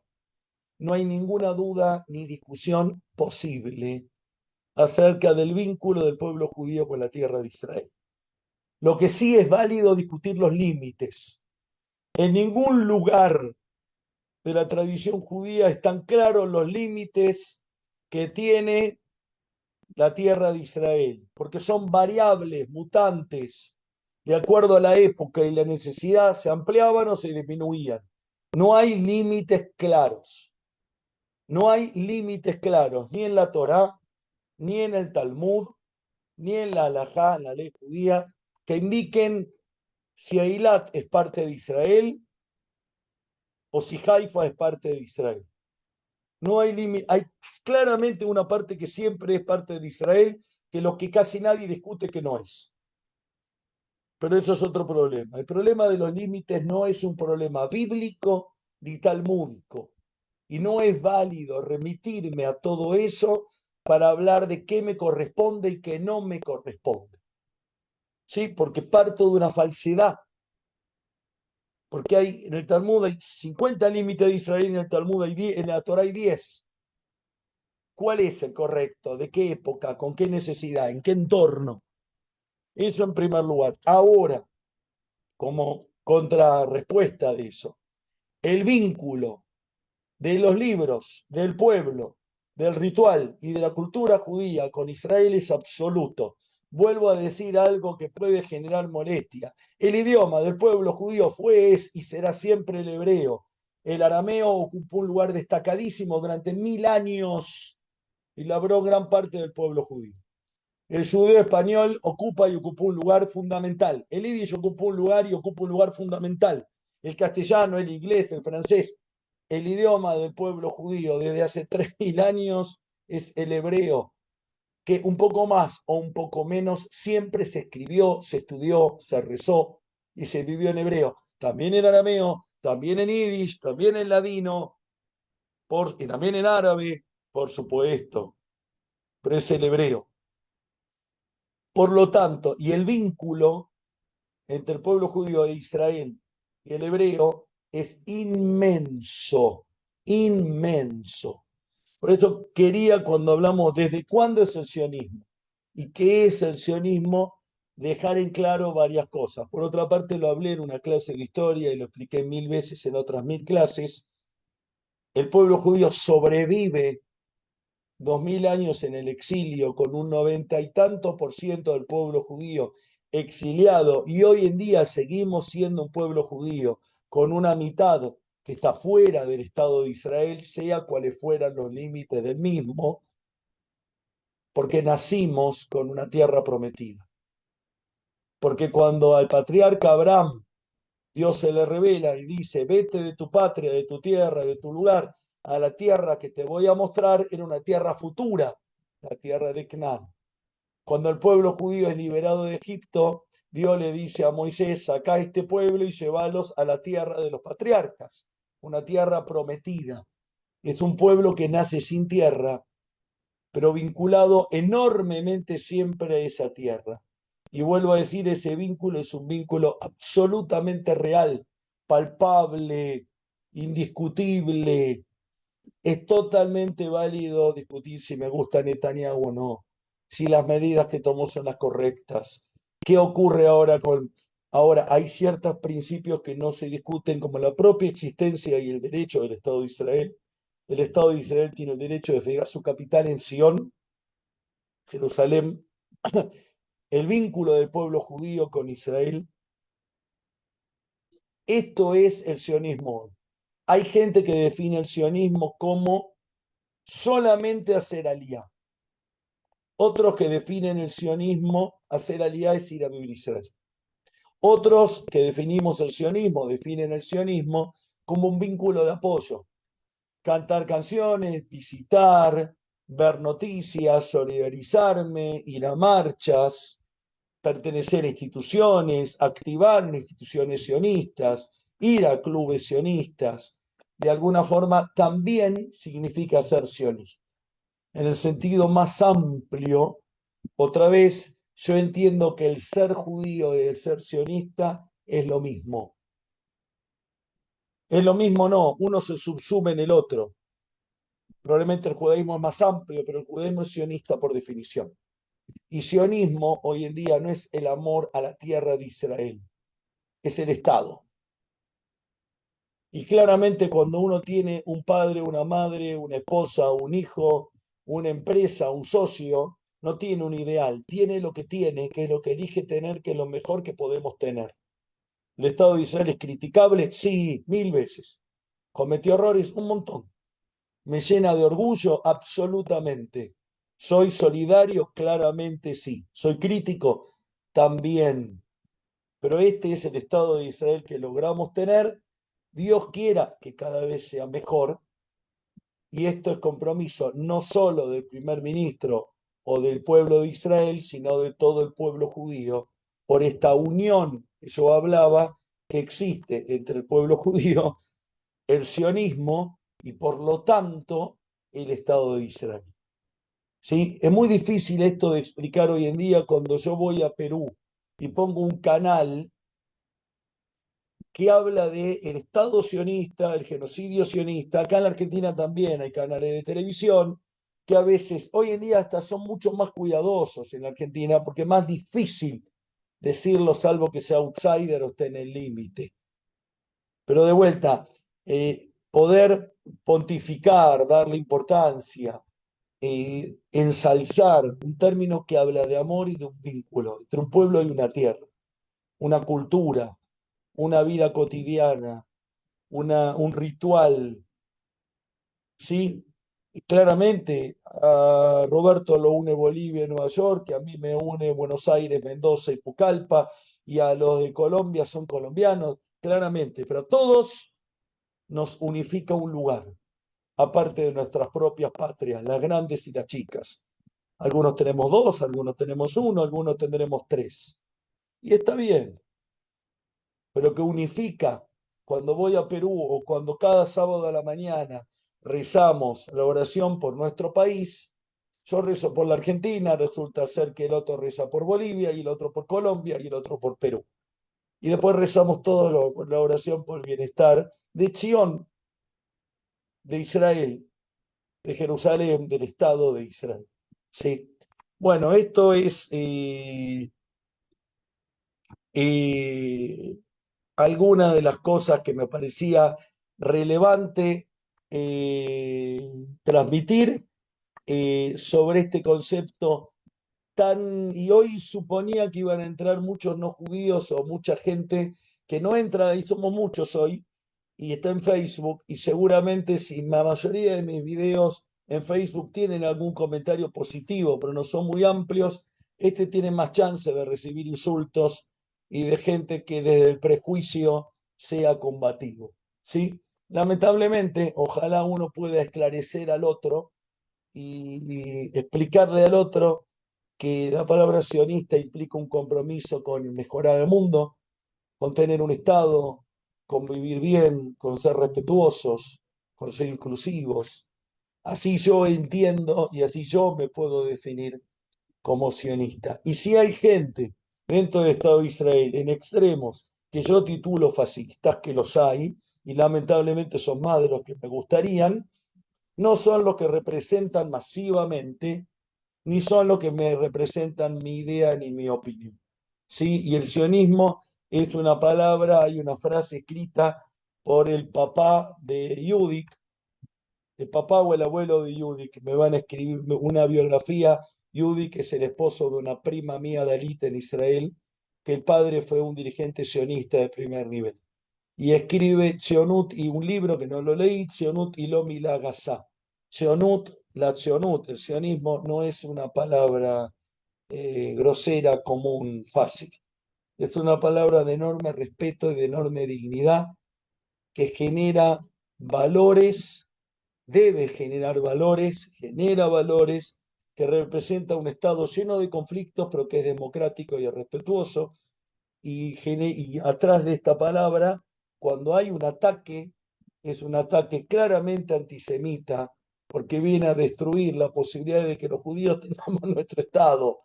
No hay ninguna duda ni discusión posible acerca del vínculo del pueblo judío con la tierra de Israel. Lo que sí es válido discutir los límites. En ningún lugar de la tradición judía están claros los límites que tiene la tierra de Israel, porque son variables, mutantes, de acuerdo a la época y la necesidad, se ampliaban o se disminuían. No hay límites claros. No hay límites claros, ni en la Torá, ni en el Talmud, ni en la Halajá, la ley judía, que indiquen si Eilat es parte de Israel o si Haifa es parte de Israel. No hay límite, hay claramente una parte que siempre es parte de Israel, que lo que casi nadie discute que no es. Pero eso es otro problema. El problema de los límites no es un problema bíblico ni talmúdico. Y no es válido remitirme a todo eso para hablar de qué me corresponde y qué no me corresponde. ¿Sí? Porque parto de una falsedad. Porque en el Talmud hay 50 límites de Israel, en el Talmud hay 10, en la Torah hay 10. ¿Cuál es el correcto? ¿De qué época? ¿Con qué necesidad? ¿En qué entorno? Eso en primer lugar. Ahora, como contrarrespuesta de eso, el vínculo de los libros, del pueblo, del ritual y de la cultura judía con Israel es absoluto. Vuelvo a decir algo que puede generar molestia. El idioma del pueblo judío fue, es y será siempre el hebreo. El arameo ocupó un lugar destacadísimo durante 1000 años y labró gran parte del pueblo judío. El judeo español ocupa y ocupó un lugar fundamental. El yiddish ocupó un lugar y ocupa un lugar fundamental. El castellano, el inglés, el francés. El idioma del pueblo judío desde hace 3000 años es el hebreo, que un poco más o un poco menos siempre se escribió, se estudió, se rezó y se vivió en hebreo. También en arameo, también en yiddish, también en ladino y también en árabe, por supuesto. Pero es el hebreo. Por lo tanto, y el vínculo entre el pueblo judío de Israel y el hebreo es inmenso, inmenso. Por eso quería, cuando hablamos desde cuándo es el sionismo y qué es el sionismo, dejar en claro varias cosas. Por otra parte, lo hablé en una clase de historia y lo expliqué 1000 veces en otras 1000 clases. El pueblo judío sobrevive 2000 años en el exilio con un 90 y tanto % del pueblo judío exiliado, y hoy en día seguimos siendo un pueblo judío con una mitad que está fuera del Estado de Israel, sea cuales fueran los límites del mismo, porque nacimos con una tierra prometida. Porque cuando al patriarca Abraham Dios se le revela y dice, vete de tu patria, de tu tierra, de tu lugar, a la tierra que te voy a mostrar era una tierra futura, la tierra de Canaán. Cuando el pueblo judío es liberado de Egipto, Dios le dice a Moisés, sacá este pueblo y llévalos a la tierra de los patriarcas, una tierra prometida. Es un pueblo que nace sin tierra, pero vinculado enormemente siempre a esa tierra. Y vuelvo a decir, ese vínculo es un vínculo absolutamente real, palpable, indiscutible. Es totalmente válido discutir si me gusta Netanyahu o no, si las medidas que tomó son las correctas. ¿Qué ocurre ahora con... Ahora, hay ciertos principios que no se discuten, como la propia existencia y el derecho del Estado de Israel. El Estado de Israel tiene el derecho de fijar su capital en Sion, Jerusalén, el vínculo del pueblo judío con Israel. Esto es el sionismo. Hay gente que define el sionismo como solamente hacer aliyá. Otros que definen el sionismo, hacer aliyá es ir a vivir Israel. Otros que definimos el sionismo, definen el sionismo como un vínculo de apoyo. Cantar canciones, visitar, ver noticias, solidarizarme, ir a marchas, pertenecer a instituciones, activar en instituciones sionistas, ir a clubes sionistas. De alguna forma también significa ser sionista. En el sentido más amplio, otra vez, yo entiendo que el ser judío y el ser sionista es lo mismo. Es lo mismo, no, uno se subsume en el otro. Probablemente el judaísmo es más amplio, pero el judaísmo es sionista por definición. Y sionismo hoy en día no es el amor a la tierra de Israel, es el Estado. Y claramente cuando uno tiene un padre, una madre, una esposa, un hijo, una empresa, un socio, no tiene un ideal, tiene lo que tiene, que es lo que elige tener, que es lo mejor que podemos tener. ¿El Estado de Israel es criticable? Sí, 1000 veces. ¿Cometió errores? Un montón. ¿Me llena de orgullo? Absolutamente. ¿Soy solidario? Claramente sí. ¿Soy crítico? También. Pero este es el Estado de Israel que logramos tener. Dios quiera que cada vez sea mejor. Y esto es compromiso no solo del primer ministro o del pueblo de Israel, sino de todo el pueblo judío, por esta unión que yo hablaba, que existe entre el pueblo judío, el sionismo y por lo tanto el Estado de Israel. ¿Sí? Es muy difícil esto de explicar hoy en día cuando yo voy a Perú y pongo un canal que habla del Estado sionista, el genocidio sionista. Acá en la Argentina también hay canales de televisión que a veces, hoy en día hasta son mucho más cuidadosos en la Argentina porque es más difícil decirlo salvo que sea outsider o esté en el límite. Pero de vuelta, poder pontificar, darle importancia, ensalzar, un término que habla de amor y de un vínculo entre un pueblo y una tierra, una cultura, una vida cotidiana, un ritual, ¿sí? Y claramente a Roberto lo une Bolivia y Nueva York, que a mí me une Buenos Aires, Mendoza y Pucallpa, y a los de Colombia son colombianos, claramente, pero a todos nos unifica un lugar, aparte de nuestras propias patrias, las grandes y las chicas. Algunos tenemos 2, algunos tenemos 1, algunos tendremos 3. Y está bien, pero que unifica. Cuando voy a Perú o cuando cada sábado a la mañana rezamos la oración por nuestro país, yo rezo por la Argentina, resulta ser que el otro reza por Bolivia y el otro por Colombia y el otro por Perú. Y después rezamos toda la oración por el bienestar de Sion, de Israel, de Jerusalén, del Estado de Israel. ¿Sí? Bueno, esto es alguna de las cosas que me parecía relevante transmitir sobre este concepto y hoy suponía que iban a entrar muchos no judíos o mucha gente que no entra, y somos muchos hoy, y está en Facebook, y seguramente si la mayoría de mis videos en Facebook tienen algún comentario positivo, pero no son muy amplios, este tiene más chance de recibir insultos y de gente que desde el prejuicio sea combativo, ¿sí? Lamentablemente, ojalá uno pueda esclarecer al otro y explicarle al otro que la palabra sionista implica un compromiso con mejorar el mundo, con tener un Estado, con vivir bien, con ser respetuosos, con ser inclusivos. Así yo entiendo y así yo me puedo definir como sionista. Y si hay gente dentro del Estado de Israel en extremos que yo titulo fascistas, que los hay, y lamentablemente son más de los que me gustarían, no son los que representan masivamente, ni son los que me representan mi idea ni mi opinión. ¿Sí? Y el sionismo es una palabra, hay una frase escrita por el papá de Yudik, el papá o el abuelo de Yudik, me van a escribir una biografía. Yudik es el esposo de una prima mía de Alita en Israel, que el padre fue un dirigente sionista de primer nivel. Y escribe Tzionut y un libro que no lo leí, Tzionut y lo Milagasa. Tzionut, la Tzionut, el sionismo no es una palabra grosera, común, fácil. Es una palabra de enorme respeto y de enorme dignidad que genera valores, debe generar valores, genera valores, que representa un Estado lleno de conflictos, pero que es democrático y respetuoso. Y atrás de esta palabra, cuando hay un ataque, es un ataque claramente antisemita, porque viene a destruir la posibilidad de que los judíos tengamos nuestro Estado,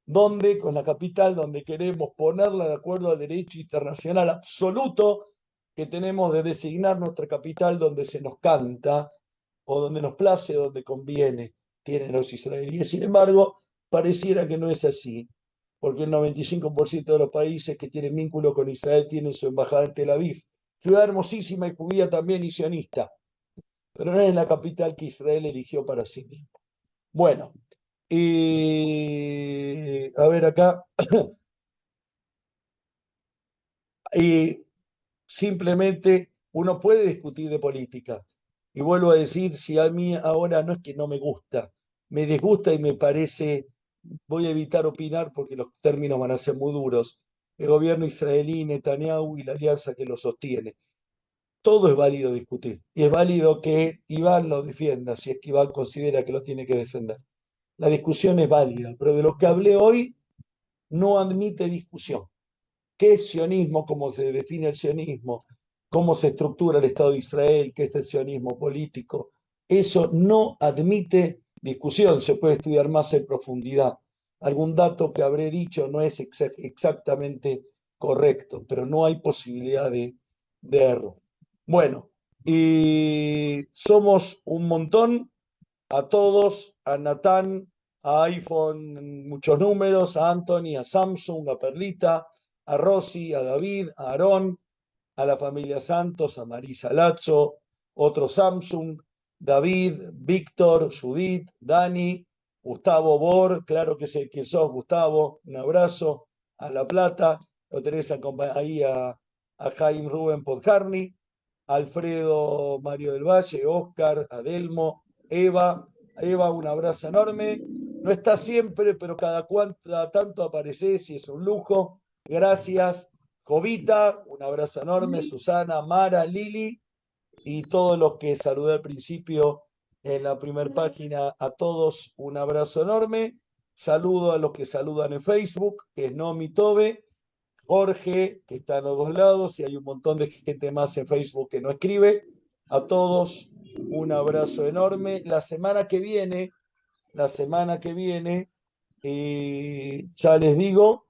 donde, con la capital, donde queremos ponerla de acuerdo al derecho internacional absoluto que tenemos de designar nuestra capital donde se nos canta o donde nos place, donde conviene, tienen los israelíes. Sin embargo, pareciera que no es así, porque el 95% de los países que tienen vínculo con Israel tienen su embajada en Tel Aviv, ciudad hermosísima y judía también y sionista, pero no es la capital que Israel eligió para sí mismo. Bueno, a ver acá, simplemente uno puede discutir de política. Y vuelvo a decir, si a mí ahora no es que no me gusta, me disgusta y me parece, voy a evitar opinar porque los términos van a ser muy duros, el gobierno israelí, Netanyahu y la alianza que lo sostiene. Todo es válido discutir. Y es válido que Iván lo defienda, si es que Iván considera que lo tiene que defender. La discusión es válida, pero de lo que hablé hoy no admite discusión. ¿Qué es sionismo? ¿Cómo se define el sionismo? ¿Cómo se estructura el Estado de Israel? ¿Qué es el sionismo político? Eso no admite discusión, se puede estudiar más en profundidad. Algún dato que habré dicho no es exactamente correcto, pero no hay posibilidad de error. Bueno, y somos un montón, a todos, a Natán, a iPhone, muchos números, a Anthony, a Samsung, a Perlita, a Rosy, a David, a Aarón, a la familia Santos, a Marisa Lazzo, otro Samsung, David, Víctor, Judith, Dani, Gustavo Bor, claro que sé que sos, Gustavo, un abrazo, a La Plata, lo tenés ahí a Jaime Rubén Podjarny, Alfredo Mario del Valle, Oscar, Adelmo, Eva, un abrazo enorme. No está siempre, pero cada tanto apareces y es un lujo. Gracias. Jovita, un abrazo enorme. Susana, Mara, Lili y todos los que saludé al principio en la primera página, a todos un abrazo enorme. Saludo a los que saludan en Facebook, que es Nomi Tobe, Jorge, que está en los dos lados, y hay un montón de gente más en Facebook que no escribe. A todos un abrazo enorme. La semana que viene, ya les digo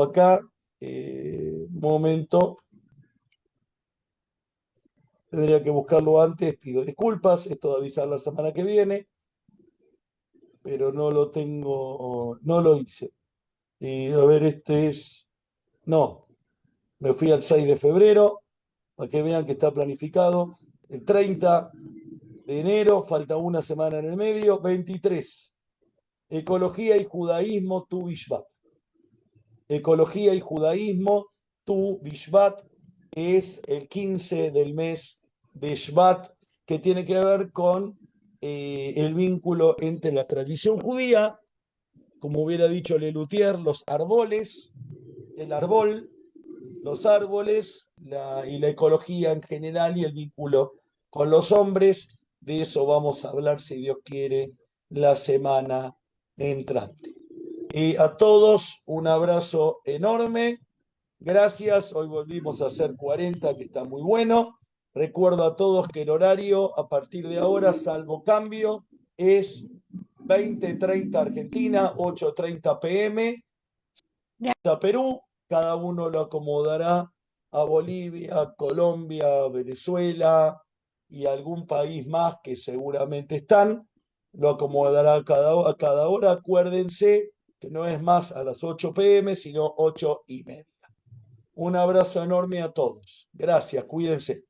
acá, un momento, tendría que buscarlo antes, pido disculpas, esto de avisar la semana que viene, pero no lo tengo, no lo hice. A ver, no, me fui al 6 de febrero, para que vean que está planificado. El 30 de enero, falta una semana en el medio. 23, Ecología y Judaísmo, Tu Bishvat. Ecología y Judaísmo, Tu Bishvat, es el 15 del mes de Shvat, que tiene que ver con el vínculo entre la tradición judía, como hubiera dicho Lelutier, los árboles, el árbol, los árboles y la ecología en general y el vínculo con los hombres. De eso vamos a hablar, si Dios quiere, la semana entrante. Y a todos un abrazo enorme. Gracias. Hoy volvimos a hacer 40, que está muy bueno. Recuerdo a todos que el horario a partir de ahora, salvo cambio, es 20:30 Argentina, 8:30 PM. Perú, cada uno lo acomodará a Bolivia, Colombia, Venezuela y algún país más que seguramente están. Lo acomodará a cada hora. Acuérdense que no es más a las 8 PM, sino 8:30. Un abrazo enorme a todos. Gracias, cuídense.